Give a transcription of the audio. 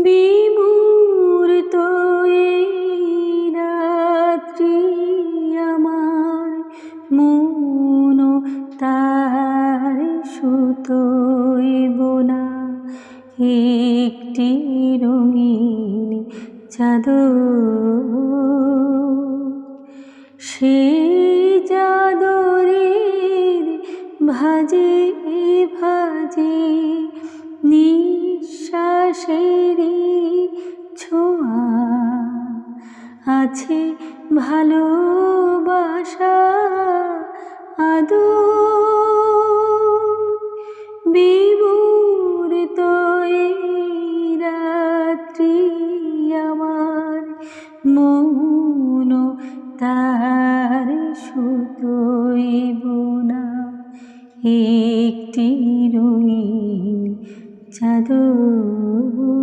বিমূর্ত এই রাত্রি আমার মন তার সুতোয় বোনা একটি রঙিন চাদর। সেই চাদরের ভাঁজে ভাঁজে নিঃশ্বাসেরই ছোঁয়া আছে ভালোবাসা আদর। বিমূর্ত এই রাত্রি আমার মন তার সুতোয় বোনা একটি রঙিন চাদর।